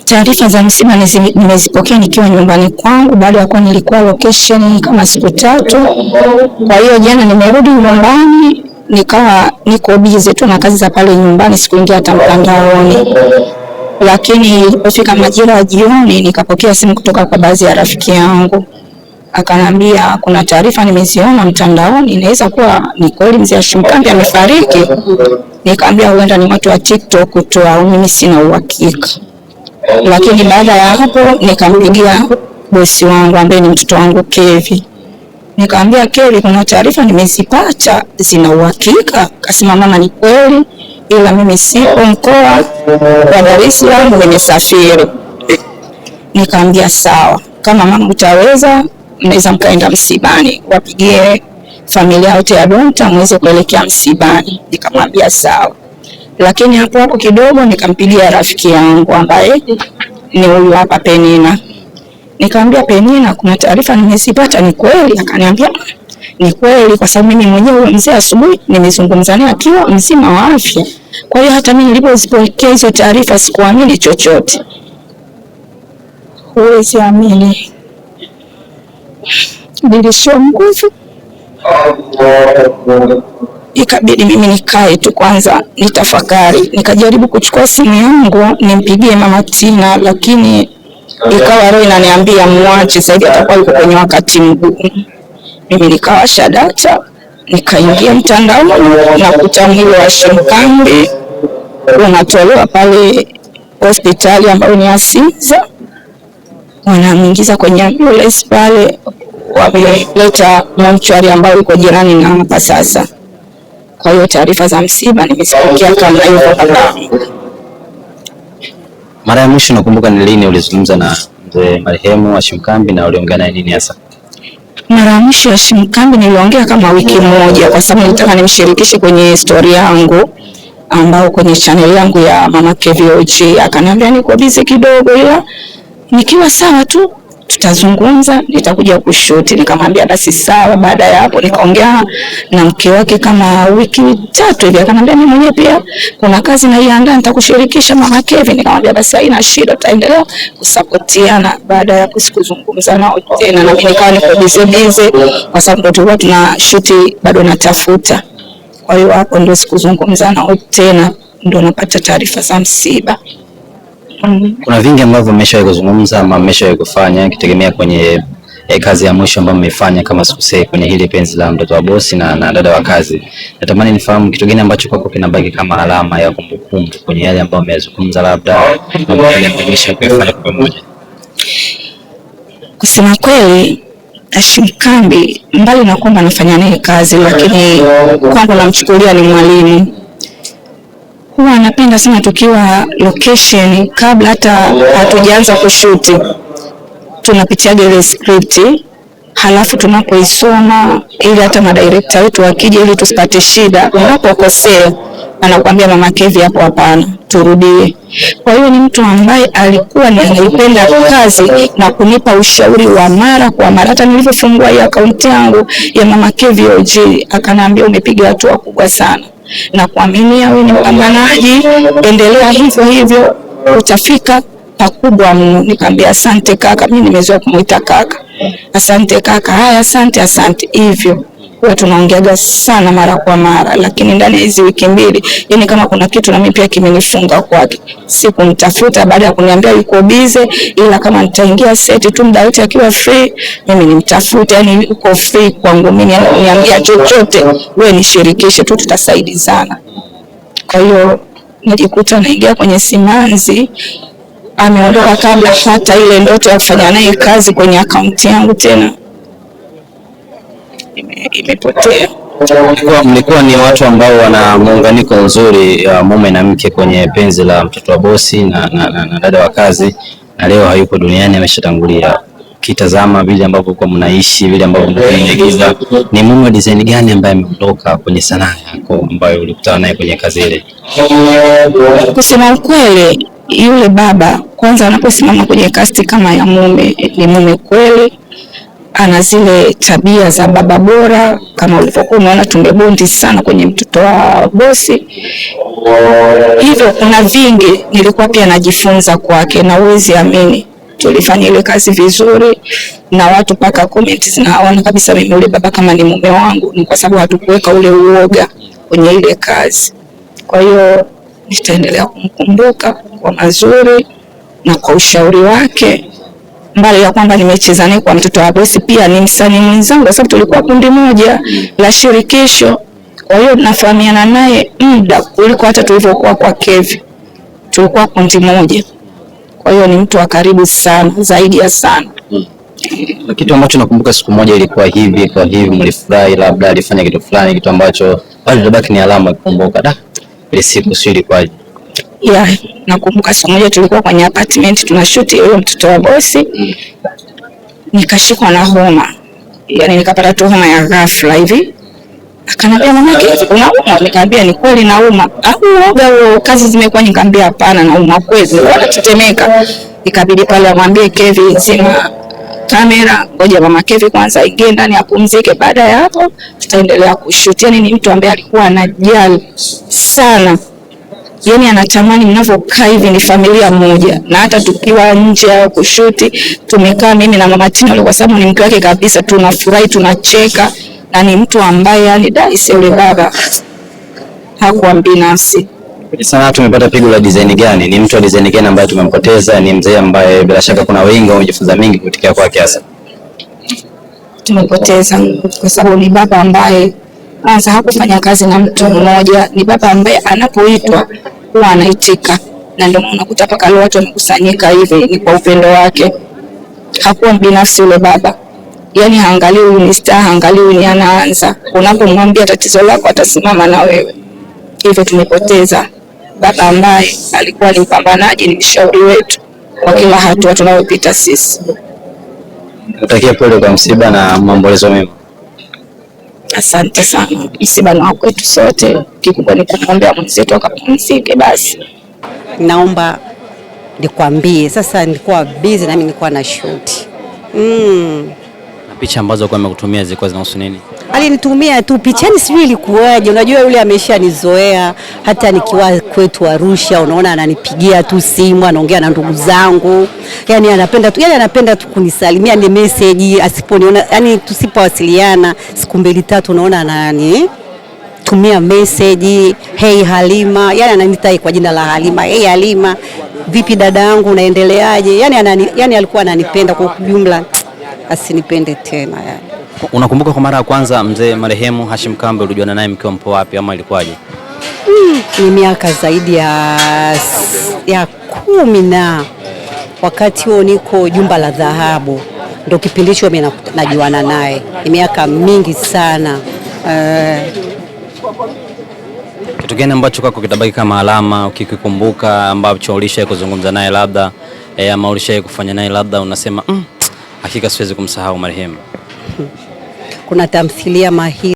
Taarifa za msiba nimezipokea nikiwa nyumbani kwangu baada ya kuwa nilikuwa location kama siku 3. Kwa hiyo jana nimerudi nyumbani nikawa niko busy tu na kazi za pale nyumbani, sikuingia hata mtandaoni. Lakini ilipofika majira ya jioni nikapokea simu kutoka kwa baadhi ya rafiki yangu. Akanambia kuna taarifa nimeziona mtandaoni, inaweza kuwa ni kweli mzee Hashim Kambi amefariki. Nikamwambia huenda ni watu wa TikTok tu, au mimi sina uhakika. Lakini baada ya hapo nikampigia bosi wangu ambaye ni mtoto wangu Kevi. Nikamwambia Kevi, kuna taarifa nimezipata, zina uhakika? Akasema mama, ni kweli, ila mimi sipo mkoa wa Dar es Salaam, nimesafiri. Nikamwambia sawa, kama mama utaweza mnaweza mkaenda msibani, wapigie familia yote ya Donta muweze kuelekea msibani. Nikamwambia sawa. Lakini hapo kidogo nikampigia rafiki yangu ambaye ni huyu hapa Penina. Nikamwambia Penina, kuna taarifa nimezipata, ni kweli? Akaniambia ni kweli, kwa sababu mimi mwenyewe mzee asubuhi nimezungumza naye akiwa mzima wa afya. Kwa hiyo hata mimi nilipozipokea hizo taarifa sikuamini chochote. Huwezi amini, nilishoa nguvu. Ikabidi mimi nikae tu kwanza nitafakari. Nikajaribu kuchukua simu yangu nimpigie mama Tina, lakini ikawa roho inaniambia muache, sasa atakuwa yuko kwenye wakati mgumu. Mimi nikawasha data, nikaingia mtandaoni na kuta mwili wa Hashim Kambi unatolewa pale hospitali ambayo ni Asinza. Wanamuingiza kwenye ambulance pale, wameleta mortuary ambayo iko jirani na hapa sasa. Kwa hiyo taarifa za msiba nimesikia kama hivyo baba. Mara ya mwisho nakumbuka ni lini ulizungumza na mzee marehemu Hashim Kambi na uliongea naye nini hasa? Mara ya mwisho Hashim Kambi niliongea kama wiki moja, kwa sababu nilitaka nimshirikishe kwenye story yangu ambao kwenye channel yangu ya Mama KVOG. Akaniambia niko busy kidogo, ila nikiwa sawa tu tutazungumza, nitakuja kushuti. Nikamwambia basi sawa. Baada ya hapo nikaongea na mke wake kama wiki 3 hivi. Akaniambia mimi mwenyewe pia kuna kazi na iandaa, nitakushirikisha Mama Kevin. Nikamwambia basi haina shida, tutaendelea kusapotiana. Baada ya kuzungumza nao tena, na mimi nikawa niko busy kwa sababu ndio tulikuwa tuna shuti bado natafuta. Kwa hiyo hapo ndio sikuzungumza nao tena, ndio napata taarifa za msiba. Kuna vingi ambavyo mmeshawahi kuzungumza ama mmeshawahi kufanya kitegemea kwenye kazi ya mwisho ambayo mmefanya kama sikusei kwenye hili penzi la mtoto wa bosi na dada wa kazi. Natamani nifahamu kitu gani ambacho kwako kinabaki kama alama ya kumbukumbu kwenye yale ambayo mmezungumza, labda mmefanya kwa pamoja. Kusema kweli Hashim Kambi mbali na kwamba nafanya naye kazi, lakini kwangu namchukulia ni mwalimu. Huwa anapenda sana tukiwa location, kabla hata hatujaanza kushuti tunapitia ile script, halafu tunapoisoma ili hata madirector wetu wakija ili tusipate shida, unapokosea anakuambia Mama Kevi hapo hapana, turudie. Kwa hiyo ni mtu ambaye alikuwa anaipenda kazi na kunipa ushauri wa mara kwa mara. Hata nilipofungua hii account yangu ya Mama KVOG akaniambia umepiga hatua kubwa sana na kuaminia wewe ni mpambanaji, endelea hivyo hivyo utafika pakubwa mno. Nikamwambia asante kaka, mimi nimezoea kumuita kaka. Asante kaka. Haya, asante hivyo. Huwa tunaongeaga sana mara kwa mara, lakini ndani ya hizi wiki 2 yani kama kuna kitu na mimi pia kimenifunga kwake. Sikumtafuta baada ya kuniambia yuko busy, ila kama nitaingia set tu muda wote akiwa free mimi nimtafuta. Yani uko free kwangu mimi, niambia chochote wewe nishirikishe tu, tutasaidizana. Kwa hiyo nilikuta naingia kwenye simanzi, ameondoka kabla hata ile ndoto ya kufanya naye kazi kwenye account yangu tena imepotea. Mlikuwa ni watu ambao wana muunganiko nzuri mume na mke kwenye penzi la mtoto wa bosi na dada wa kazi, na leo hayupo duniani, ameshatangulia. Kitazama vile ambavyo kwa mnaishi, vile ambavyo mnaigiza, ni mume design gani ambaye ameondoka kwenye sanaa yako ambayo ulikutana naye kwenye kazi ile? Kusema ukweli, yule baba kwanza anaposimama kwenye cast kama ya mume, ni mume kweli. ana zile tabia za baba bora, kama ulivyokuwa unaona tumebondi sana kwenye mtoto wa bosi. Hivyo kuna vingi nilikuwa pia najifunza kwake, na uwezi amini tulifanya ile kazi vizuri, na watu paka comment zinaona kabisa mimi yule baba kama ni mume wangu, ni kwa sababu hatukuweka ule uoga kwenye ile kazi. Kwa hiyo nitaendelea kumkumbuka kwa mazuri na kwa ushauri wake. Mbali ya kwamba nimecheza naye kwa mtoto wa bosi, pia ni msanii mwenzangu kwa sababu tulikuwa kundi moja la shirikisho. Kwa hiyo tunafahamiana naye muda kuliko hata tulivyokuwa kwa Kevi. Tulikuwa kundi moja. Kwa hiyo ni mtu wa karibu sana, zaidi ya sana. Kitu ambacho nakumbuka siku moja ilikuwa hivi, kwa hivi mlifurahi, labda alifanya kitu fulani, kitu ambacho bado labaki ni alama kukumbuka. Ile siku sio ilikuwaje? Yeah, nakumbuka siku moja tulikuwa kwenye apartment tunashoot yule mtoto wa bosi. Nikashikwa na homa. Yaani nikapata tu homa ya ghafla hivi. Akaniambia mamake unauma? Nikamwambia ni kweli nauma. Uoga kazi zimekuwa, nikamwambia hapana nauma kweli. Wanatetemeka. Ikabidi pale amwambie Kevi zima kamera, ngoja mama Kevi kwanza ingie ndani apumzike, baada ya hapo tutaendelea kushoot. Yaani ni mtu ambaye alikuwa anajali sana. Yaani anatamani mnavyokaa hivi ni familia moja, na hata tukiwa nje au kushuti tumekaa mimi na mama Tina kwa sababu ni mke wake kabisa, tunafurahi tunacheka, na ni mtu ambaye yani daisi yule baba hakuwa binafsi. Sana tumepata pigo la design gani? Ni mtu wa design gani ambaye tumempoteza? Ni mzee ambaye bila shaka kuna wengi wamejifunza mingi kutoka kwake hasa. Tumepoteza kwa sababu ni baba ambaye kwanza hakufanya kazi na mtu mmoja, ni baba ambaye anapoitwa huwa anaitika, na ndio unakuta paka leo watu wamekusanyika hivi ni kwa upendo wake. Hakuwa binafsi yule baba. Yaani haangalii huyu ni star, haangalii huyu ni anaanza. Unapomwambia tatizo lako atasimama na wewe. Hivyo tumepoteza baba ambaye alikuwa ni mpambanaji, ni mshauri wetu kwa kila hatua tunayopita sisi. Natakia pole kwa msiba na maombolezo mema. Asante sana. Msiba ni wako wetu sote. Kikubwa ni kumwombea mwenzetu akapumzike basi. Naomba nikwambie, sasa nilikuwa busy na mimi nilikuwa na shoot. Na picha ambazo kwa amekutumia zilikuwa zinahusu nini? Alinitumia tu picha, ni sijui ilikuwaje. Unajua yule ameshanizoea, hata nikiwa kwetu Arusha unaona ananipigia tu simu, anaongea na ndugu zangu. Yaani anapenda tu kunisalimia, ni message, asiponiona, yani tusipowasiliana siku 2-3 unaona ananitumia message, hey Halima, yani ananiita kwa jina la Halima, hey Halima, vipi dada yangu unaendeleaje? Yani alikuwa ananipenda kwa jumla, asinipende tena yani. Unakumbuka kwa mara ya kwanza mzee marehemu Hashim Kambe ulijuana naye mkiwa mpo wapi ama ilikuwaje? Ni miaka zaidi ya 10, na wakati huo niko Jumba la Dhahabu, ndio kipindi hicho mimi najuana naye. Ni miaka mingi sana. Kitu gani ambacho kwako kitabaki kama alama ukikumbuka, ambacho ulishaye kuzungumza naye labda ama ulishaye kufanya naye labda unasema hakika siwezi kumsahau marehemu? Kuna tamthilia mahiri